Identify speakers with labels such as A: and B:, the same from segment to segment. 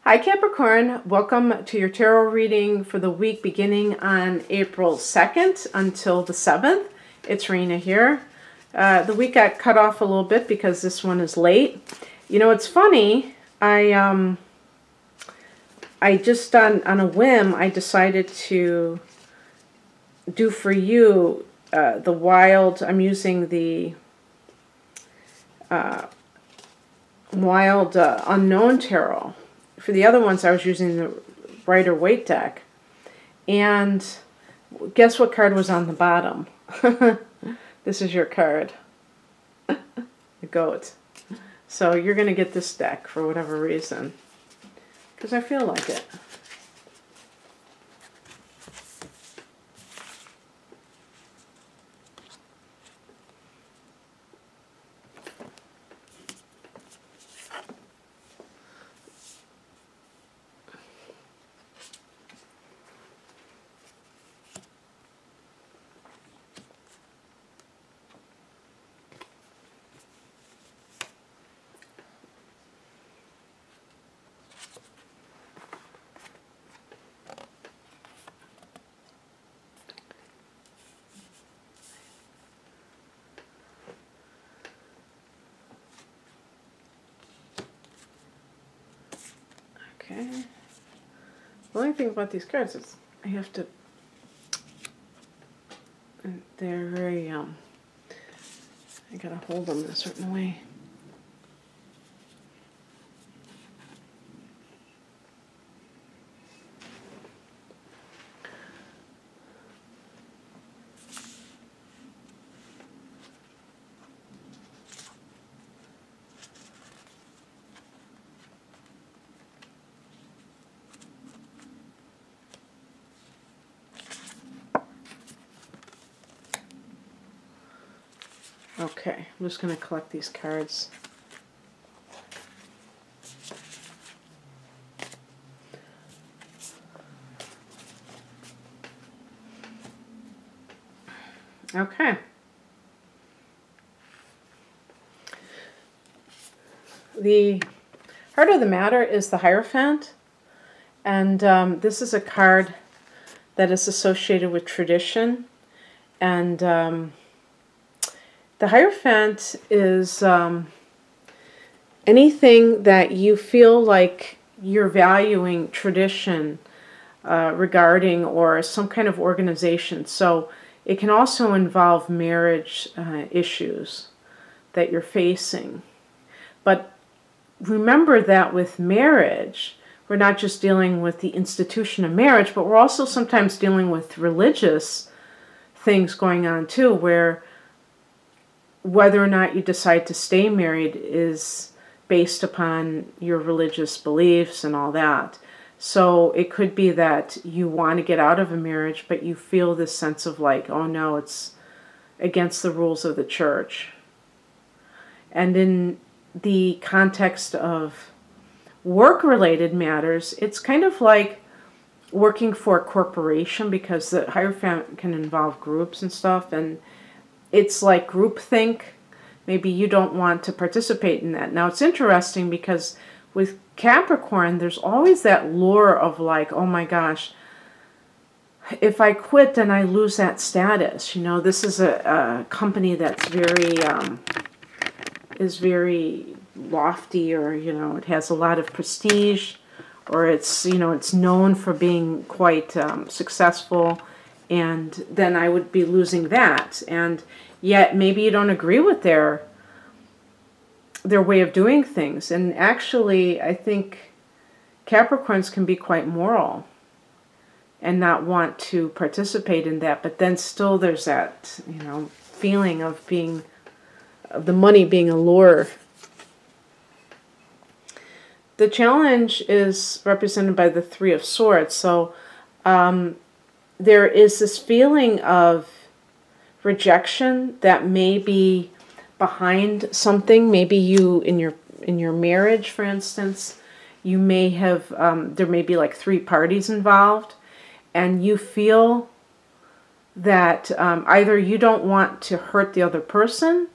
A: Hi Capricorn, welcome to your tarot reading for the week beginning on April 2nd until the 7th. It's Rena here. The week got cut off a little bit because this one is late. You know, it's funny, I just on a whim, I decided to do for you the wild, I'm using the wild unknown tarot. For the other ones, I was using the Rider-Waite deck. And guess what card was on the bottom? This is your card. The goat. So you're going to get this deck for whatever reason. Because I feel like it. Okay. The only thing about these cards is I have to, they're very, I gotta hold them in a certain way. Okay, I'm just going to collect these cards. Okay. The heart of the matter is the Hierophant, and this is a card that is associated with tradition, and the Hierophant is anything that you feel like you're valuing tradition regarding or some kind of organization. So it can also involve marriage issues that you're facing. But remember that with marriage, we're not just dealing with the institution of marriage, but we're also sometimes dealing with religious things going on too, where whether or not you decide to stay married is based upon your religious beliefs and all that. So it could be that you want to get out of a marriage, but you feel this sense of like, oh no, it's against the rules of the church. And in the context of work-related matters, it's kind of like working for a corporation, because the Hierophant can involve groups and stuff, and it's like groupthink. Maybe you don't want to participate in that. Now, it's interesting because with Capricorn, there's always that lure of like, oh my gosh, if I quit, then I lose that status. You know, this is a company that's very lofty, or, you know, it has a lot of prestige, or it's, you know, it's known for being quite successful. And then I would be losing that. And yet maybe you don't agree with their way of doing things. And actually, I think Capricorns can be quite moral and not want to participate in that. But then still there's that, you know, feeling of being, of the money being a lure. The challenge is represented by the Three of Swords. So there is this feeling of rejection that may be behind something. Maybe you, in your marriage, for instance, you may have, there may be like 3 parties involved, and you feel that either you don't want to hurt the other person,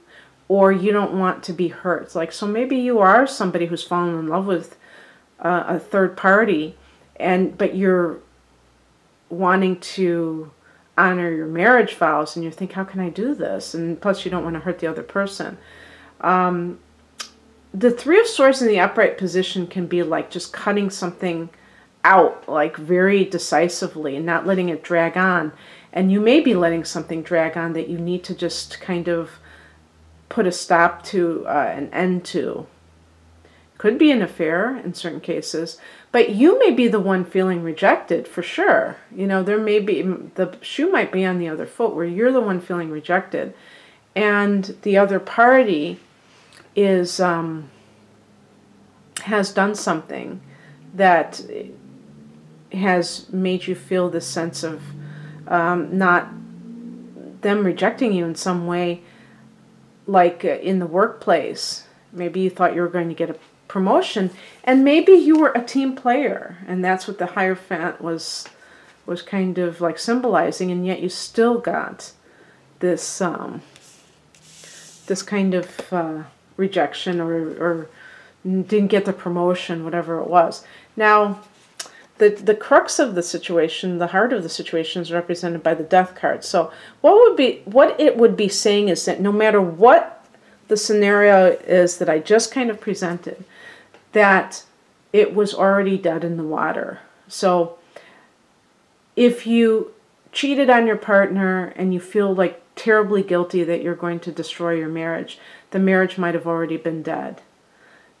A: or you don't want to be hurt. Like, so maybe you are somebody who's fallen in love with a third party, but you're wanting to honor your marriage vows, and you think, how can I do this? And plus you don't want to hurt the other person. The Three of Swords in the upright position can be like just cutting something out, like very decisively, and not letting it drag on. And you may be letting something drag on that you need to just kind of put a stop to, an end to. Could be an affair in certain cases, but you may be the one feeling rejected for sure. You know, there may be, the shoe might be on the other foot where you're the one feeling rejected, and the other party is has done something that has made you feel this sense of not them rejecting you in some way, like in the workplace. Maybe you thought you were going to get a promotion, and maybe you were a team player, and that's what the Hierophant was kind of like symbolizing, and yet you still got this this kind of rejection, or didn't get the promotion, whatever it was. Now, the crux of the situation, the heart of the situation, is represented by the Death card. So what it would be saying is that no matter what the scenario is that I just kind of presented, that it was already dead in the water. So if you cheated on your partner and you feel like terribly guilty that you're going to destroy your marriage, the marriage might have already been dead.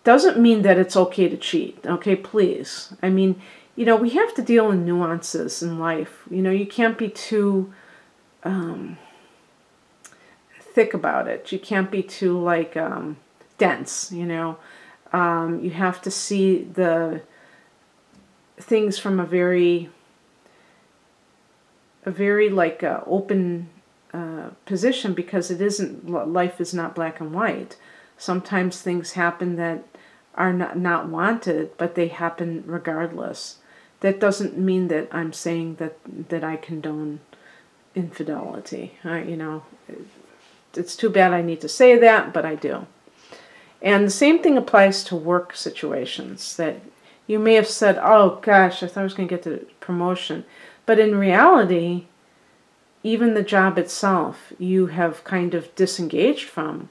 A: Doesn't mean that it's okay to cheat, okay, please. I mean, you know, we have to deal in nuances in life. You know, you can't be too thick about it. You can't be too, like, dense, you know. You have to see the things from a very like open position, because it isn't, life is not black and white. Sometimes things happen that are not wanted, but they happen regardless. That doesn't mean that I'm saying that I condone infidelity. You know, it's too bad I need to say that, but I do. And the same thing applies to work situations, that you may have said, oh gosh, I thought I was going to get the promotion. But in reality, even the job itself, you have kind of disengaged from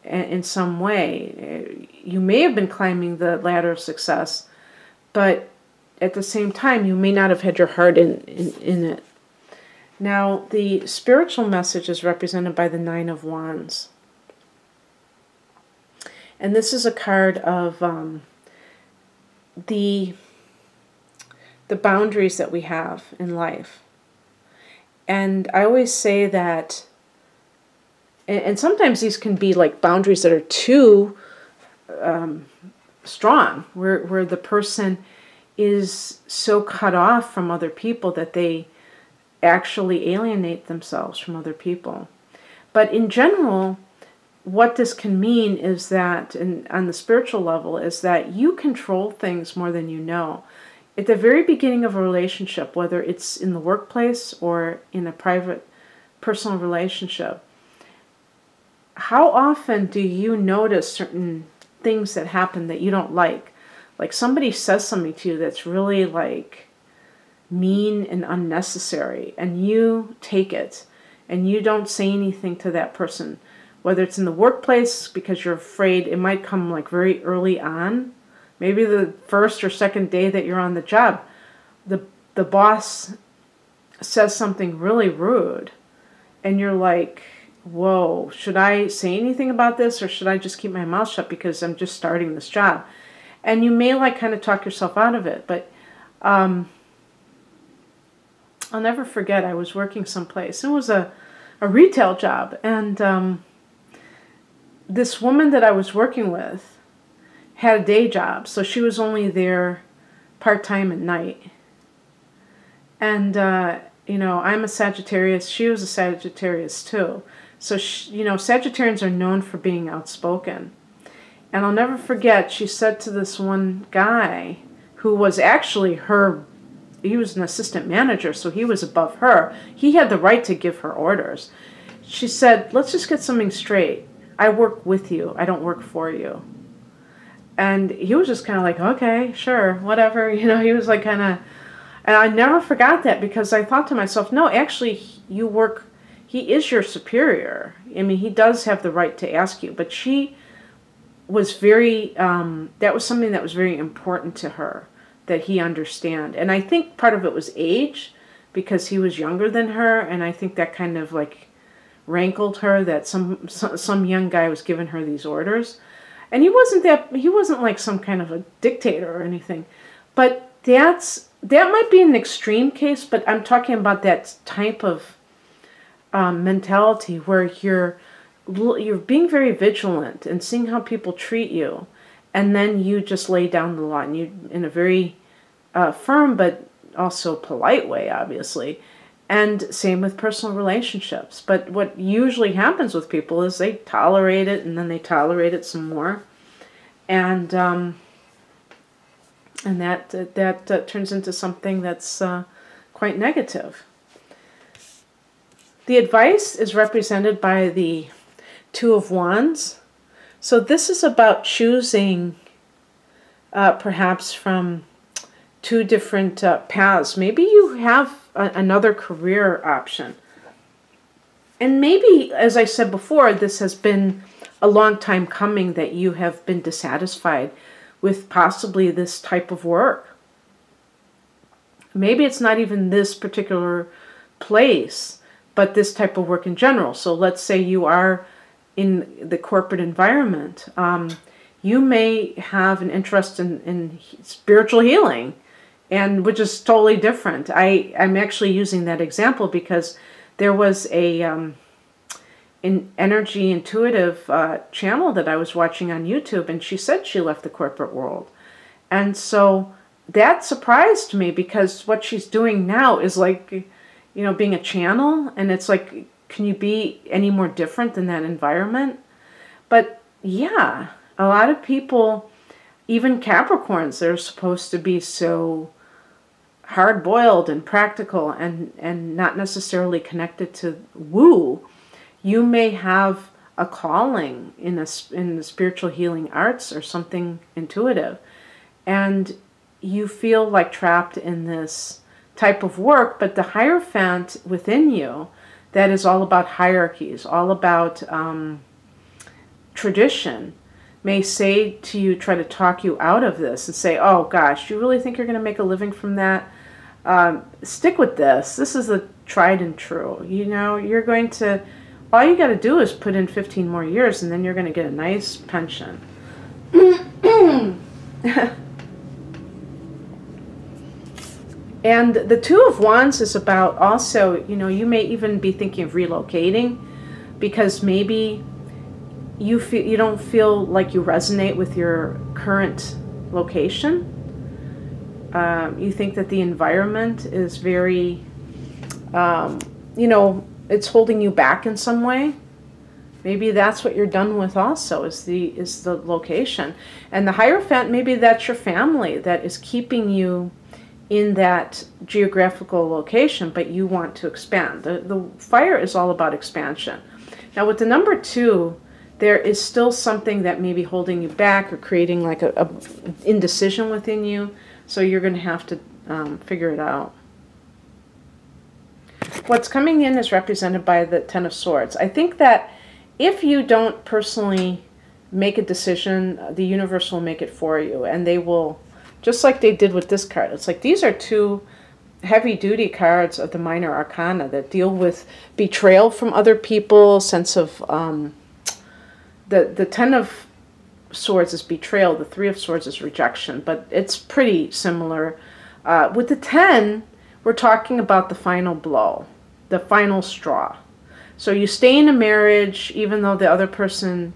A: in some way. You may have been climbing the ladder of success, but at the same time, you may not have had your heart in it. Now, the spiritual message is represented by the Nine of Wands. And this is a card of the boundaries that we have in life. And I always say that, and sometimes these can be like boundaries that are too strong, where the person is so cut off from other people that they actually alienate themselves from other people. But in general, what this can mean is that, on the spiritual level, is that you control things more than you know. At the very beginning of a relationship, whether it's in the workplace or in a private, personal relationship, how often do you notice certain things that happen that you don't like? Like somebody says something to you that's really like mean and unnecessary, and you take it and you don't say anything to that person. Whether it's in the workplace because you're afraid it might come like very early on, maybe the first or second day that you're on the job, the boss says something really rude, and you're like, whoa, should I say anything about this, or should I just keep my mouth shut because I'm just starting this job? And you may like kind of talk yourself out of it, but I'll never forget, I was working someplace. It was a retail job, and this woman that I was working with had a day job, so she was only there part-time at night. And, you know, I'm a Sagittarius. She was a Sagittarius too. So, you know, Sagittarians are known for being outspoken. And I'll never forget, she said to this one guy, who was actually he was an assistant manager, so he was above her. He had the right to give her orders. She said, let's just get something straight. I work with you. I don't work for you. And he was just kind of like, okay, sure, whatever. You know, he was like kind of, and I never forgot that, because I thought to myself, no, actually, he is your superior. I mean, he does have the right to ask you. But she was very, that was something that was very important to her, that he understand. And I think part of it was age, because he was younger than her. And I think that kind of like rankled her, that some young guy was giving her these orders. And he wasn't like some kind of a dictator or anything. But that might be an extreme case, but I'm talking about that type of mentality where you're being very vigilant and seeing how people treat you, and then you just lay down the law, and you, in a very firm but also polite way, obviously. And same with personal relationships. But what usually happens with people is they tolerate it, and then they tolerate it some more, and that turns into something that's quite negative. The advice is represented by the Two of Wands. So this is about choosing perhaps from two different paths. Maybe you have another career option. And maybe, as I said before, this has been a long time coming, that you have been dissatisfied with possibly this type of work. Maybe it's not even this particular place, but this type of work in general. So let's say you are in the corporate environment. You may have an interest in spiritual healing, and which is totally different. I'm actually using that example because there was an energy intuitive channel that I was watching on YouTube, and she said she left the corporate world. And so that surprised me, because what she's doing now is like, you know, being a channel, and it's like, can you be any more different than that environment? But yeah, a lot of people, even Capricorns, they're supposed to be so hard-boiled and practical and not necessarily connected to woo. You may have a calling in the spiritual healing arts or something intuitive, and you feel like trapped in this type of work. But the Hierophant within you, that is all about hierarchies, all about tradition, may say to you, try to talk you out of this and say, oh gosh, you really think you're going to make a living from that? Stick with this. This is a tried and true. You know, you're going to, all you got to do is put in 15 more years, and then you're going to get a nice pension. And the Two of Wands is about also, you know, you may even be thinking of relocating, because maybe you don't feel like you resonate with your current location. You think that the environment is very, you know, it's holding you back in some way. Maybe that's what you're done with also, is the location. And the Hierophant, maybe that's your family that is keeping you in that geographical location, but you want to expand. The fire is all about expansion. Now with the number 2, there is still something that may be holding you back or creating like a indecision within you. So you're going to have to figure it out. What's coming in is represented by the Ten of Swords. I think that if you don't personally make a decision, the universe will make it for you, and they will, just like they did with this card. It's like these are 2 heavy-duty cards of the minor arcana that deal with betrayal from other people, sense of the Ten of Swords is betrayal, the Three of Swords is rejection, but it's pretty similar. With the 10, we're talking about the final blow, the final straw. So you stay in a marriage even though the other person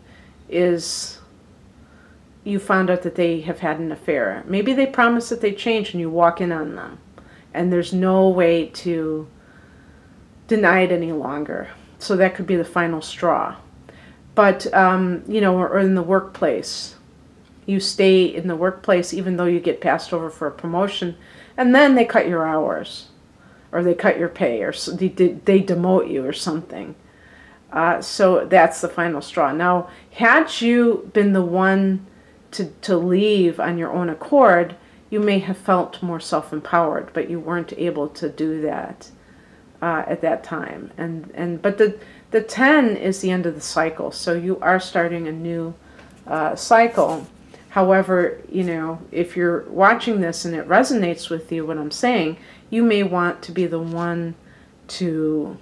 A: is, you found out that they have had an affair. Maybe they promise that they change and you walk in on them, and there's no way to deny it any longer. So that could be the final straw. But, you know, or in the workplace, you stay in the workplace even though you get passed over for a promotion, and then they cut your hours, or they cut your pay, or they demote you or something. So that's the final straw. Now, had you been the one to leave on your own accord, you may have felt more self-empowered, but you weren't able to do that at that time. But the 10 is the end of the cycle, so you are starting a new cycle. However, you know, if you're watching this and it resonates with you, what I'm saying, you may want to be the one to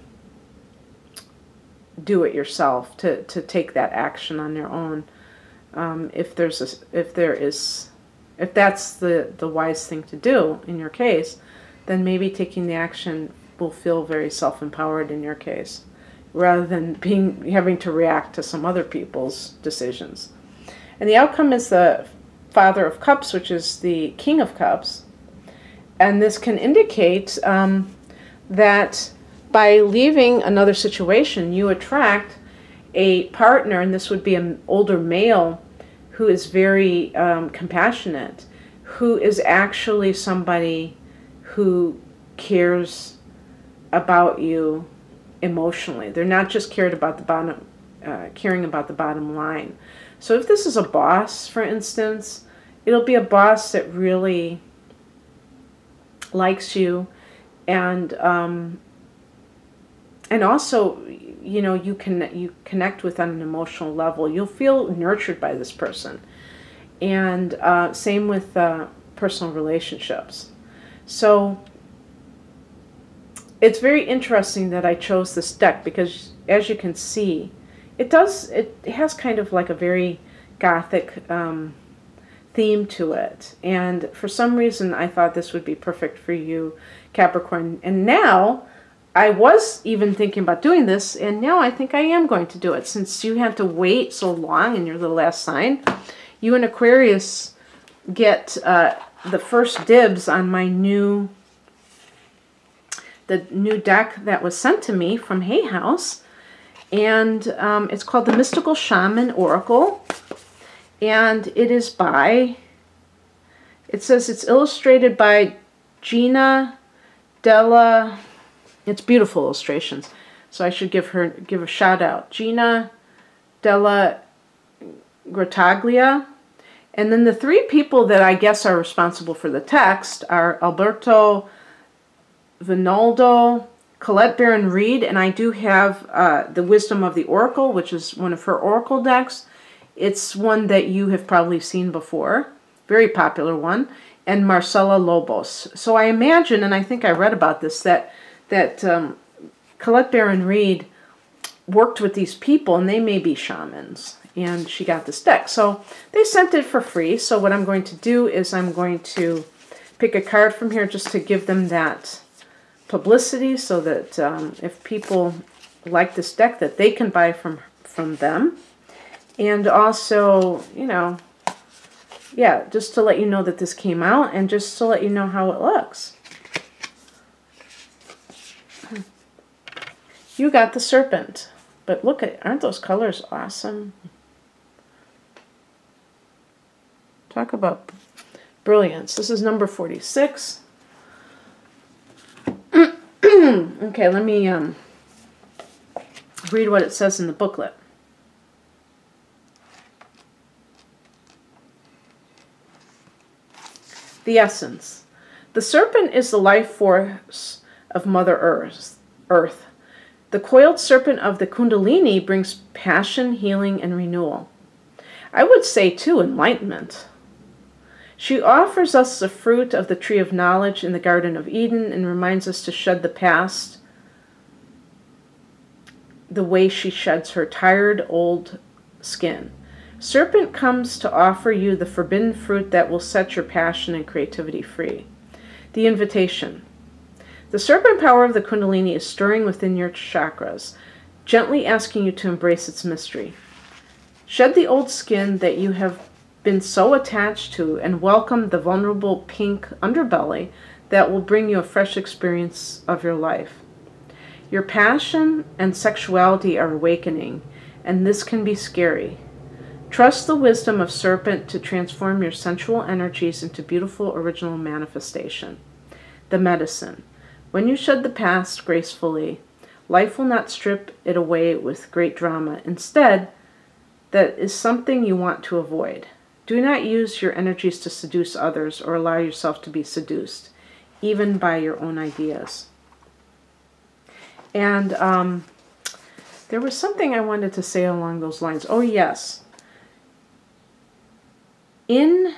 A: do it yourself, to take that action on your own. If that's the wise thing to do in your case, then maybe taking the action will feel very self-empowered in your case, rather than having to react to some other people's decisions. And the outcome is the Father of Cups, which is the King of Cups. And this can indicate that by leaving another situation, you attract a partner, and this would be an older male who is very compassionate, who is actually somebody who cares about you emotionally. They're not just caring about the bottom line. So if this is a boss, for instance, it'll be a boss that really likes you, and also, you know, you connect with on an emotional level. You'll feel nurtured by this person, and same with personal relationships. So it's very interesting that I chose this deck, because as you can see, it has kind of like a very gothic theme to it. And for some reason, I thought this would be perfect for you, Capricorn. And now, I was even thinking about doing this, and now I think I am going to do it. Since you had to wait so long and you're the last sign, you and Aquarius get the first dibs on my new deck that was sent to me from Hay House. And it's called the Mystical Shaman Oracle. And it is it says it's illustrated by Gina Della. It's beautiful illustrations, so I should give a shout out. Gina Della Grataglia. And then the three people that I guess are responsible for the text are Alberto Vinaldo, Colette Baron Reed, and I do have the Wisdom of the Oracle, which is one of her oracle decks. It's one that you have probably seen before, very popular one, and Marcela Lobos. So I imagine, and I think I read about this, that Colette Baron Reed worked with these people, and they may be shamans, and she got this deck. So they sent it for free. So what I'm going to do is I'm going to pick a card from here just to give them that publicity, so that if people like this deck, that they can buy from them. And also, you know, yeah, just to let you know that this came out, and just to let you know how it looks. You got the Serpent, but look at, aren't those colors awesome? Talk about brilliance. This is number 46. Okay, let me read what it says in the booklet. The essence. The serpent is the life force of Mother Earth. The coiled serpent of the Kundalini brings passion, healing, and renewal. I would say, too, enlightenment. She offers us the fruit of the tree of knowledge in the Garden of Eden and reminds us to shed the past the way she sheds her tired old skin. Serpent comes to offer you the forbidden fruit that will set your passion and creativity free. The invitation. The serpent power of the Kundalini is stirring within your chakras, gently asking you to embrace its mystery. Shed the old skin that you have been so attached to and welcome the vulnerable pink underbelly that will bring you a fresh experience of your life. Your passion and sexuality are awakening, and this can be scary. Trust the wisdom of Serpent to transform your sensual energies into beautiful original manifestation. The medicine. When you shed the past gracefully, life will not strip it away with great drama. Instead, that is something you want to avoid. Do not use your energies to seduce others or allow yourself to be seduced, even by your own ideas. And there was something I wanted to say along those lines. Oh, yes. In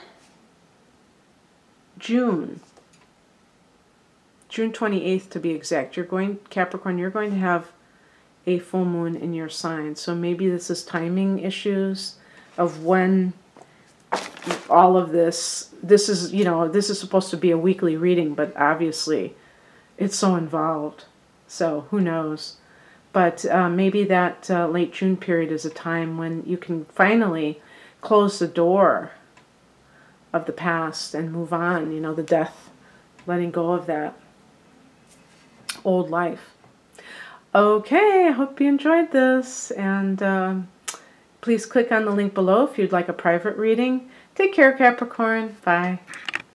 A: June 28th to be exact, Capricorn, you're going to have a full moon in your sign. So maybe this is timing issues of when all of this is, this is supposed to be a weekly reading, but obviously it's so involved. So who knows? But maybe that late June period is a time when you can finally close the door of the past and move on, the death, letting go of that old life. Okay, I hope you enjoyed this, and please click on the link below if you'd like a private reading. Take care, Capricorn. Bye.